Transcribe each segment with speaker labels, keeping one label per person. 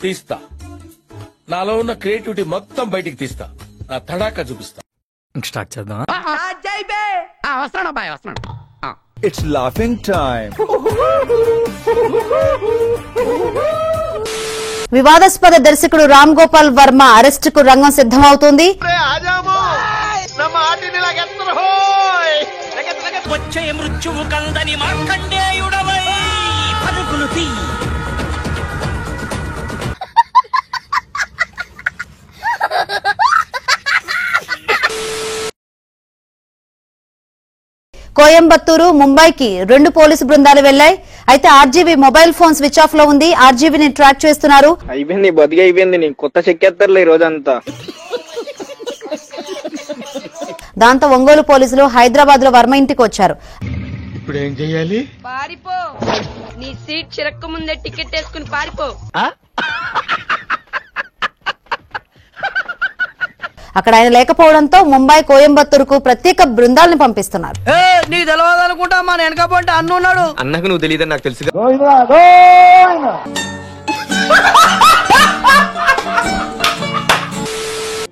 Speaker 1: తీస్తా, నాలో ఉన్న క్రియేటివిటీ మొత్తం బయటికి తీస్తా, నా తడాకా చూపిస్తా.
Speaker 2: స్టార్ట్ చేద్దాం.
Speaker 3: It's laughing time.
Speaker 4: వివాదాస్పద దర్శకుడు రామ్ గోపాల్ వర్మ అరెస్ట్ కు రంగం సిద్ధమవుతోంది.
Speaker 5: వచ్చే మృత్యువు కందని మార్కండేయుడవై పరుగులు తీ.
Speaker 4: కోయంబత్తూరు, ముంబైకి 2 పోలీసు బృందాలు వెళ్లాయి. అయితే RGV mobile phone switch off లో ఉంది. ఆర్జీవీని ట్రాక్ చేస్తున్నారు.
Speaker 6: అయిపోయింది, బతికి అయిపోయింది. నీకు కొత్త చెక్కేస్తారులే ఈ రోజంతా.
Speaker 4: దాంతో ఒంగోలు పోలీసులు హైదరాబాద్ లో వర్మ ఇంటికి వచ్చారు.
Speaker 1: ఇప్పుడు ఏం చెయ్యాలి?
Speaker 7: పారిపో, నీ సీట్ చిరక్క ముందే టికెట్ వేసుకుని పారిపో.
Speaker 4: అక్కడ ఆయన లేకపోవడంతో ముంబై, కోయంబత్తూరుకు ప్రత్యేక బృందాలను పంపిస్తున్నారు.
Speaker 5: నీ తెలవదు అనుకుంటా మా వెనకపోతే అన్నున్నాడు.
Speaker 6: అన్నకు నువ్వు తెలియదని నాకు తెలుసు.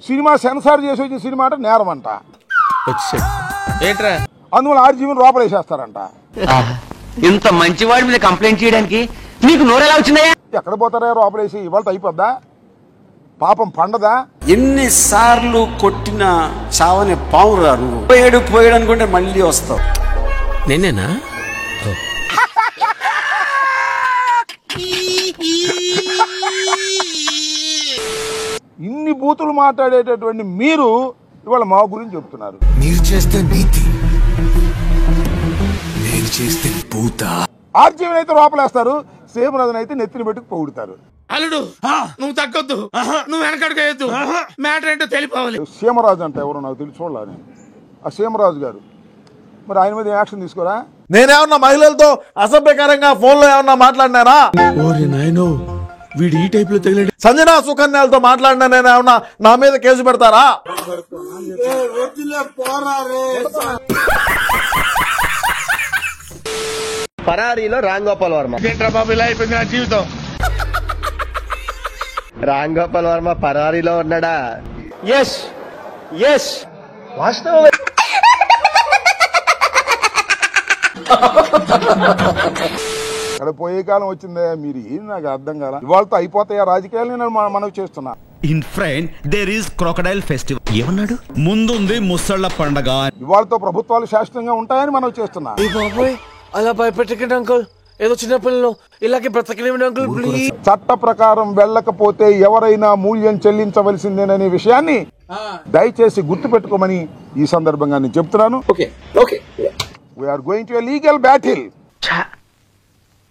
Speaker 8: సినిమా సెన్సార్ చేసి వచ్చిన సినిమా అంటే నేరం అంట.
Speaker 1: ఏంట్రా?
Speaker 8: అందువల్ల ఆర్జీవీని లోపలేసేస్తారంట.
Speaker 6: ఇంత మంచివాడి మీద కంప్లైంట్ చేయడానికి నీకు నోరెలా వచ్చిందయ్యా?
Speaker 8: ఎక్కడ పోతారా లోపలేసి? ఇవాళ అయిపోద్దా? పాపం పండదా?
Speaker 9: ఎన్నిసార్లు కొట్టినా చావని పావురా నువ్వు. పోయాడు అనుకుంటే మళ్ళీ వస్తావు.
Speaker 1: నేనేనా?
Speaker 8: ఇన్ని బూతులు మాట్లాడేటటువంటి మీరు ఇవాళ మా గురించి చెప్తున్నారు.
Speaker 3: మీరు చేస్తే నీతి, నేను చేస్తే పూత.
Speaker 8: ఆర్జీవీని అయితే లోపలేస్తారు, సేమరాజుని అయితే నెత్తిని పెట్టుకు పొగుడుతారు.
Speaker 1: అల్లుడు నువ్వు తగ్గొద్దు, నువ్వు వెనకడుకోవద్దు, మ్యాటర్ ఏంటో తెలిపోవాలి.
Speaker 8: సీమరాజు అంటే ఎవరో నాకు తెలిసి చూడలే నేను. ఆ సీమరాజు గారు మరి ఆయన మీద యాక్షన్ తీసుకోరా?
Speaker 3: నేనేమన్నా మహిళలతో అసభ్యకరంగా ఫోన్ లో ఏమన్నా మాట్లాడినానా?
Speaker 1: వీడు ఈ టైప్ లో తగిలాడు.
Speaker 3: సంజనా సుకన్యాలతో మాట్లాడినా నేనేమన్నా నా మీద కేసు పెడతారా?
Speaker 6: పరారీలో రామ్ గోపాల్ వర్మ.
Speaker 1: ఏంట్రా బాబు ఇలా అయిపోయింది నా జీవితం?
Speaker 6: రామ్ గోపాల్ వర్మ పరారీలో ఉన్నాడా? ఎస్ ఎస్ వాస్తవం.
Speaker 8: అక్కడ పోయే కాలం వచ్చిందే. మీరు ఏం నాకు అర్థం కాల. ఇవాళతో అయిపోతాయా రాజకీయాలు? నేను మనవి చేస్తున్నా.
Speaker 10: In front there is crocodile festival. ఏమన్నాడు? ముందుంది ముసళ్ళ పండగ.
Speaker 8: ఇవాళతో ప్రభుత్వాలు శాశ్వతంగా ఉంటాయని మనవి చేస్తున్నా.
Speaker 5: అలా భయపెట్టకండి అంకుల్, ఏదో చిన్నపిల్లలు ఇలాగే బ్రతకలేమండి అంకుల్ ప్లీజ్.
Speaker 8: చట్ట ప్రకారం వెళ్ళకపోతే ఎవరైనా మూల్యం చెల్లించవలసిందేననే విషయాన్ని దయచేసి గుర్తు పెట్టుకోమని ఈ సందర్భంగా నేను చెప్తున్నాను. We're going to a legal battle.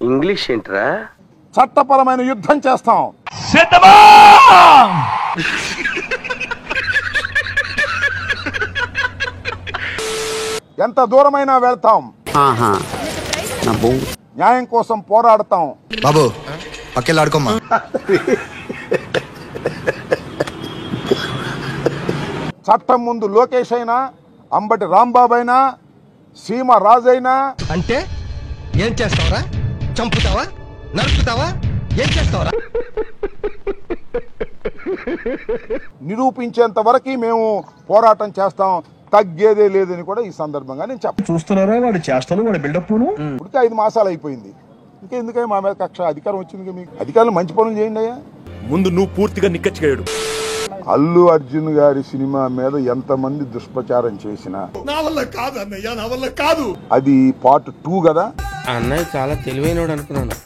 Speaker 6: English ఏంట్రా?
Speaker 8: చట్టపరమైన యుద్ధం చేస్తాం. ఎంత దూరమైనా వెళ్తాం. న్యాయం కోసం పోరాడతాం.
Speaker 3: బాబు పక్కెళ్ళాడుకోమ్మా.
Speaker 8: చట్టం ముందు లోకేష్ అయినా, అంబటి రాంబాబు అయినా, సీమ రాజైనా.
Speaker 5: అంటే ఏం చేస్తావరా? చంపుతావా? నరుకుతావా? ఏం చేస్తావరా?
Speaker 8: నిరూపించేంత వరకు మేము పోరాటం చేస్తాం. తగ్గేదే లేదని కూడా ఈ సందర్భంగా నేను చెప్పాను.
Speaker 10: చూస్తున్నారా వాడు చేస్తాను, వాడు బిల్డప్.
Speaker 8: ఇప్పటికే 5 మాసాలు అయిపోయింది. ఇంకా ఎందుకని మా మీద కక్ష? అధికారం వచ్చింది. మీకు అధికారులు మంచి పనులు చేయండి అయ్యా.
Speaker 10: ముందు నువ్వు పూర్తిగా నిక్కచ్చిగాడు.
Speaker 8: అల్లు అర్జున్ గారి సినిమా మీద ఎంతమంది దుష్ప్రచారం చేసినా
Speaker 10: నా వల్ల కాదు అన్నయ్య, నా వల్ల కాదు.
Speaker 8: అది పార్ట్ 2 కదా.
Speaker 1: అన్నయ్య చాలా తెలివైనడు అనుకున్నాను,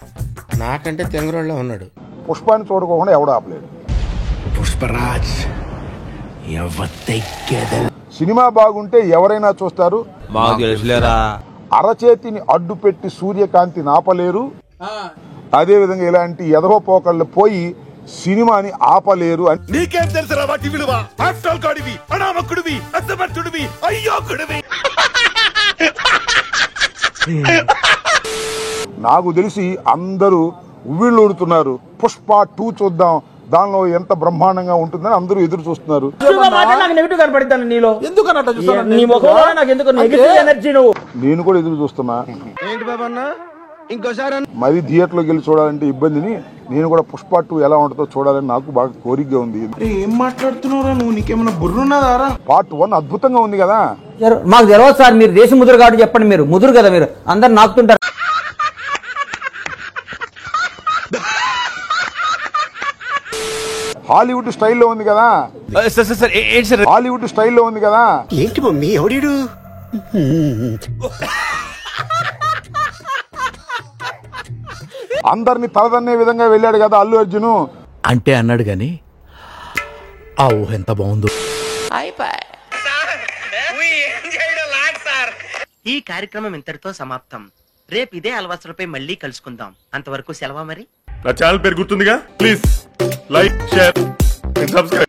Speaker 1: నాకంటే తెంగరోళ్ళ ఉన్నాడు.
Speaker 8: పుష్పాన్ని చూడకోకుండా ఎవడు ఆపలేడు.
Speaker 10: పుష్పరాజ్
Speaker 8: సినిమా బాగుంటే ఎవరైనా చూస్తారు. అరచేతిని అడ్డు పెట్టి సూర్యకాంతి నాపలేరు. అదే విధంగా ఇలాంటి ఎదవపోకళ్ళు పోయి సినిమాని ఆపలేరు అని.
Speaker 10: నీకేం తెలుసురా వాటి విలువ? ఆఫ్టర్ గాడివి, అనామకుడివి, అసమర్థుడివి, అయ్యోకుడివి.
Speaker 8: నాకు తెలిసి అందరూ ఉవ్విళ్ళూరుతున్నారు. పుష్ప 2 చూద్దాం, దానిలో ఎంత బ్రహ్మాండంగా ఉంటుందని అందరూ ఎదురు చూస్తున్నారు. నేను కూడా ఎదురు చూస్తున్నా.
Speaker 1: ఏంటి బాబన్నా
Speaker 8: మరి థియేటర్లోకి వెళ్ళి చూడాలంటే ఇబ్బందిని నేను కూడా పుష్ప 2 ఎలా ఉంటుందో చూడాలని నాకు బాగా కోరికగా ఉంది.
Speaker 3: ఏం మాట్లాడుతున్నావురా నువ్వు? నీకేమైనా బుర్రున్నదారా?
Speaker 8: పార్ట్ 1 అద్భుతంగా ఉంది కదా.
Speaker 6: మాకు తెలియదు సార్, మీరు దేశ ముదురు కాబట్టి చెప్పండి. మీరు ముదురు కదా, మీరు అందరు నాకుతుంటారు.
Speaker 8: హాలీవుడ్ స్టైల్లో ఉంది కదా. హాలీవుడ్ స్టైల్లో ఉంది కదా.
Speaker 9: ఏంటి మమ్మీ ఎవడీడు?
Speaker 8: అందరిని తలదన్నే విధంగా వెళ్ళాడు కదా అల్లు అర్జున్.
Speaker 3: అంటే అన్నాడు గాని ఆ ఊహ ఎంత బాగుందో.
Speaker 6: ఈ కార్యక్రమం ఇంతటితో సమాప్తం. రేపు ఇదే అలవాసులపై మళ్ళీ కలుసుకుందాం. అంతవరకు సెలవా మరి.
Speaker 10: నా ఛానల్ పేరు గుర్తుందిగా, please like share and subscribe.